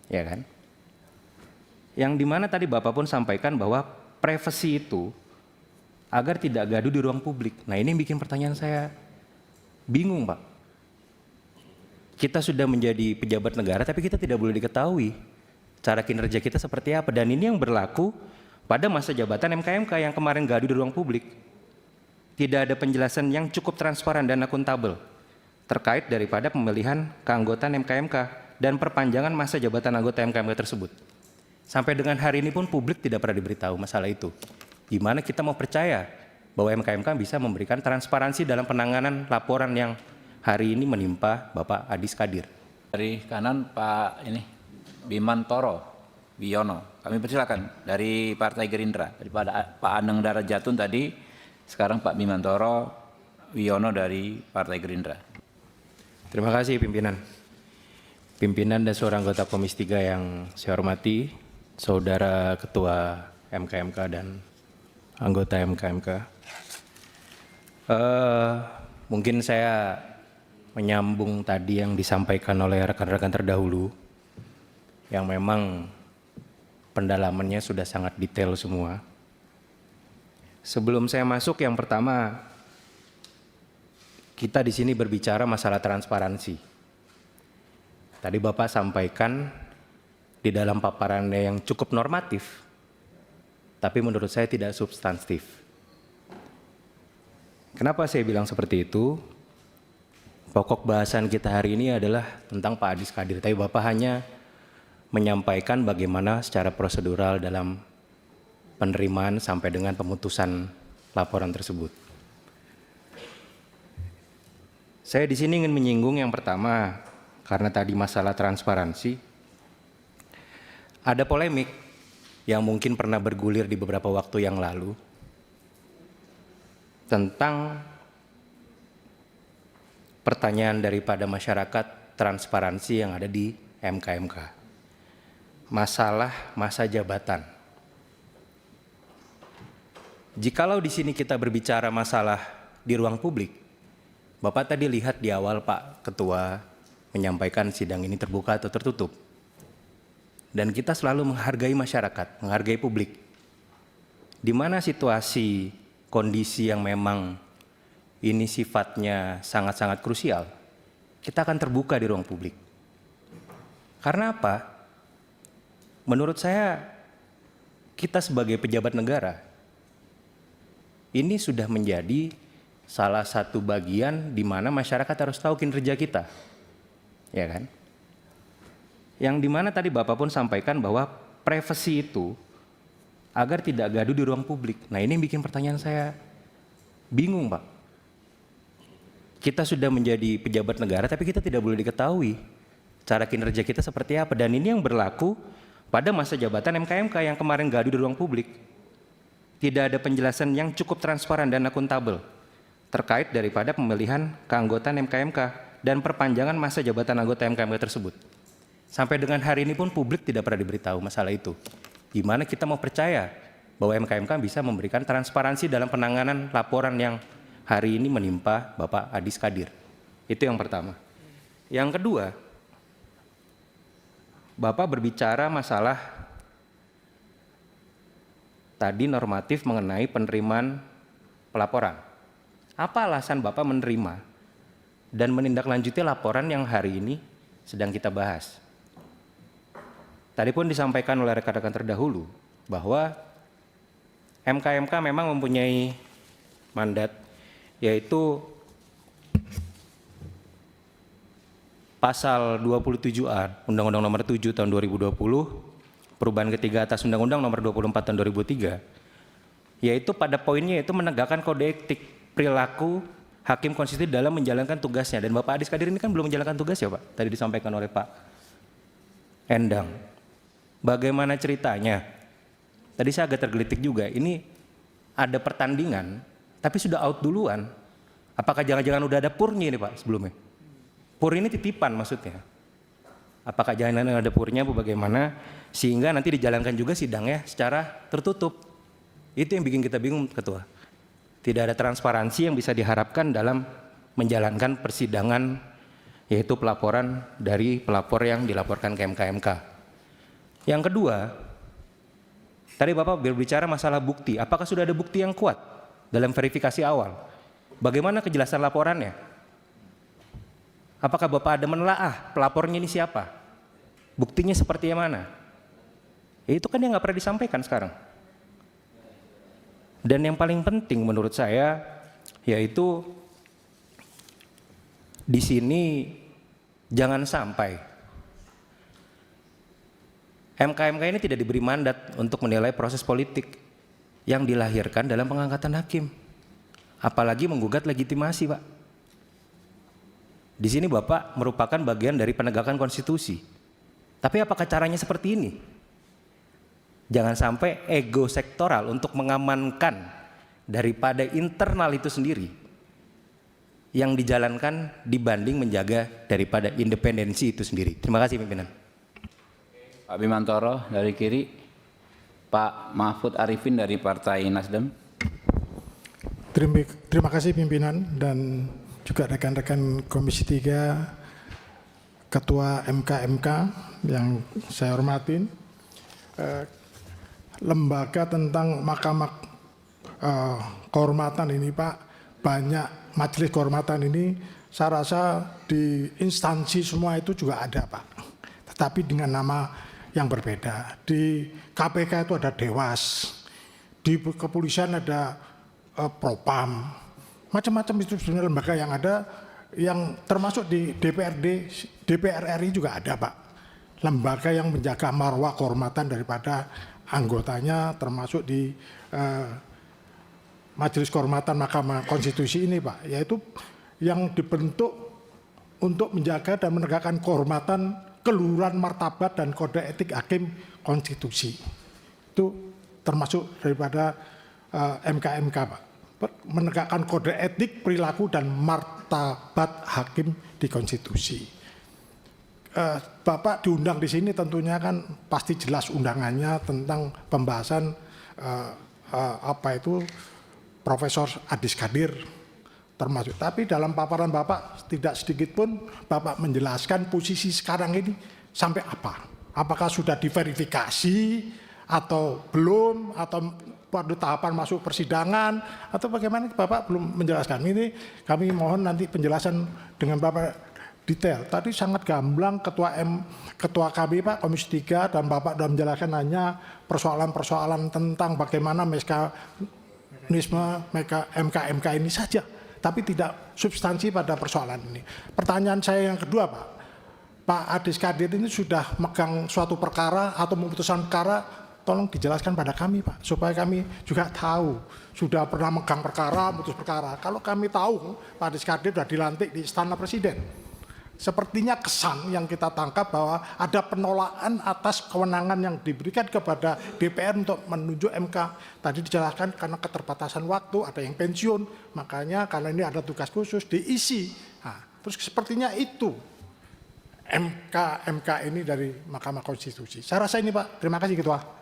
ya kan? Yang dimana tadi Bapak pun sampaikan bahwa privasi itu agar tidak gaduh di ruang publik. Nah ini yang bikin pertanyaan saya bingung Pak. Kita sudah menjadi pejabat negara tapi kita tidak boleh diketahui cara kinerja kita seperti apa. Dan ini yang berlaku pada masa jabatan MKMK yang kemarin gaduh di ruang publik. Tidak ada penjelasan yang cukup transparan dan akuntabel terkait daripada pemilihan keanggotaan MKMK dan perpanjangan masa jabatan anggota MKMK tersebut. Sampai dengan hari ini pun publik tidak pernah diberitahu masalah itu. Gimana kita mau percaya bahwa MKMK bisa memberikan transparansi dalam penanganan laporan yang hari ini menimpa Bapak Adis Kadir. Dari kanan Pak Bimantoro Wiono. Kami persilakan dari Partai Gerindra. Daripada Pak Aneng Darajatun tadi, sekarang Pak Bimantoro Wiono dari Partai Gerindra. Terima kasih pimpinan. Pimpinan dan seorang anggota Komisi 3 yang saya hormati, Saudara Ketua MKMK dan anggota MKMK. Mungkin saya menyambung tadi yang disampaikan oleh rekan-rekan terdahulu, yang memang pendalamannya sudah sangat detail semua. Sebelum saya masuk, yang pertama, kita di sini berbicara masalah transparansi. Tadi Bapak sampaikan di dalam paparannya yang cukup normatif, tapi menurut saya tidak substantif. Kenapa saya bilang seperti itu? Pokok bahasan kita hari ini adalah tentang Pak Adis Kadir, tapi Bapak hanya menyampaikan bagaimana secara prosedural dalam penerimaan sampai dengan pemutusan laporan tersebut. Saya di sini ingin menyinggung yang pertama, karena tadi masalah transparansi. Ada polemik yang mungkin pernah bergulir di beberapa waktu yang lalu tentang pertanyaan daripada masyarakat transparansi yang ada di MKMK. Masalah masa jabatan. Jikalau di sini kita berbicara masalah di ruang publik, Bapak tadi lihat di awal Pak Ketua menyampaikan sidang ini terbuka atau tertutup. Dan kita selalu menghargai masyarakat, menghargai publik. Di mana situasi, kondisi yang memang ini sifatnya sangat-sangat krusial, kita akan terbuka di ruang publik. Karena apa? Menurut saya, kita sebagai pejabat negara, ini sudah menjadi salah satu bagian di mana masyarakat harus tahu kinerja kita. Ya kan? Yang dimana tadi Bapak pun sampaikan bahwa privasi itu agar tidak gaduh di ruang publik. Nah ini yang bikin pertanyaan saya bingung Pak. Kita sudah menjadi pejabat negara tapi kita tidak boleh diketahui cara kinerja kita seperti apa. Dan ini yang berlaku pada masa jabatan MKMK yang kemarin gaduh di ruang publik. Tidak ada penjelasan yang cukup transparan dan akuntabel terkait daripada pemilihan keanggotaan MKMK dan perpanjangan masa jabatan anggota MKMK tersebut. Sampai dengan hari ini pun publik tidak pernah diberitahu masalah itu. Gimana kita mau percaya bahwa MKMK bisa memberikan transparansi dalam penanganan laporan yang hari ini menimpa Bapak Adis Kadir. Itu yang pertama. Yang kedua, Bapak berbicara masalah tadi normatif mengenai penerimaan pelaporan. Apa alasan Bapak menerima dan menindaklanjuti laporan yang hari ini sedang kita bahas? Tadi pun disampaikan oleh rekan-rekan terdahulu bahwa MKMK memang mempunyai mandat, yaitu pasal 27A Undang-Undang Nomor 7 Tahun 2020, perubahan ketiga atas Undang-Undang Nomor 24 Tahun 2003, yaitu pada poinnya itu menegakkan kode etik perilaku hakim konstitusi dalam menjalankan tugasnya. Dan Bapak Adis Kadir ini kan belum menjalankan tugas ya Pak, tadi disampaikan oleh Pak Endang. Bagaimana ceritanya? Tadi saya agak tergelitik juga, ini ada pertandingan tapi sudah out duluan. Apakah jangan-jangan udah ada purnya ini Pak sebelumnya? Pur ini titipan maksudnya. Apakah jangan-jangan ada purnya atau bagaimana? Sehingga nanti dijalankan juga sidangnya secara tertutup. Itu yang bikin kita bingung Ketua. Tidak ada transparansi yang bisa diharapkan dalam menjalankan persidangan, yaitu pelaporan dari pelapor yang dilaporkan ke MKMK. Yang kedua, tadi Bapak berbicara masalah bukti. Apakah sudah ada bukti yang kuat dalam verifikasi awal? Bagaimana kejelasan laporannya? Apakah Bapak ada menelaah pelapornya ini siapa? Buktinya seperti yang mana? Ya, itu kan yang nggak pernah disampaikan sekarang. Dan yang paling penting menurut saya, yaitu di sini jangan sampai MK-MK ini tidak diberi mandat untuk menilai proses politik yang dilahirkan dalam pengangkatan hakim. Apalagi menggugat legitimasi, Pak. Di sini Bapak merupakan bagian dari penegakan konstitusi. Tapi apakah caranya seperti ini? Jangan sampai ego sektoral untuk mengamankan daripada internal itu sendiri yang dijalankan dibanding menjaga daripada independensi itu sendiri. Terima kasih pimpinan. Pak Bimantoro dari kiri, Pak Mahfud Arifin dari Partai Nasdem. Terima kasih pimpinan dan juga rekan-rekan Komisi 3, Ketua MK-MK yang saya hormatin. Lembaga tentang Mahkamah Kehormatan ini Pak, banyak majelis kehormatan ini saya rasa di instansi semua itu juga ada Pak. Tetapi dengan nama yang berbeda. Di KPK itu ada Dewas, di kepolisian ada Propam, macam-macam itu sebenarnya lembaga yang ada, yang termasuk di DPR RI juga ada Pak. Lembaga yang menjaga marwah kehormatan daripada anggotanya, termasuk di Majelis Kehormatan Mahkamah Konstitusi ini Pak, yaitu yang dibentuk untuk menjaga dan menegakkan kehormatan, keluhuran martabat dan kode etik hakim konstitusi. Itu termasuk daripada MK-MK Pak. Menegakkan kode etik, perilaku dan martabat hakim di konstitusi. Bapak diundang di sini tentunya kan pasti jelas undangannya tentang pembahasan Profesor Adis Kadir termasuk. Tapi dalam paparan Bapak tidak sedikit pun Bapak menjelaskan posisi sekarang ini sampai apa. Apakah sudah diverifikasi atau belum, atau pada tahapan masuk persidangan, atau bagaimana Bapak belum menjelaskan. Ini kami mohon nanti penjelasan dengan Bapak detail. Tadi sangat gamblang Ketua kami Pak Komisi 3 dan Bapak sudah menjelaskan hanya persoalan-persoalan tentang bagaimana mekanisme MK-MK ini saja, tapi tidak substansi pada persoalan ini. Pertanyaan saya yang kedua Pak Adis Kadir ini sudah megang suatu perkara atau memutuskan perkara, tolong dijelaskan pada kami Pak, supaya kami juga tahu sudah pernah megang perkara, memutus perkara. Kalau kami tahu Pak Adis Kadir sudah dilantik di Istana Presiden, sepertinya kesan yang kita tangkap bahwa ada penolakan atas kewenangan yang diberikan kepada DPR untuk menunjuk MK. Tadi dijelaskan karena keterbatasan waktu, ada yang pensiun, makanya karena ini ada tugas khusus diisi. Nah, terus sepertinya itu MK ini dari Mahkamah Konstitusi. Saya rasa ini Pak. Terima kasih Ketua.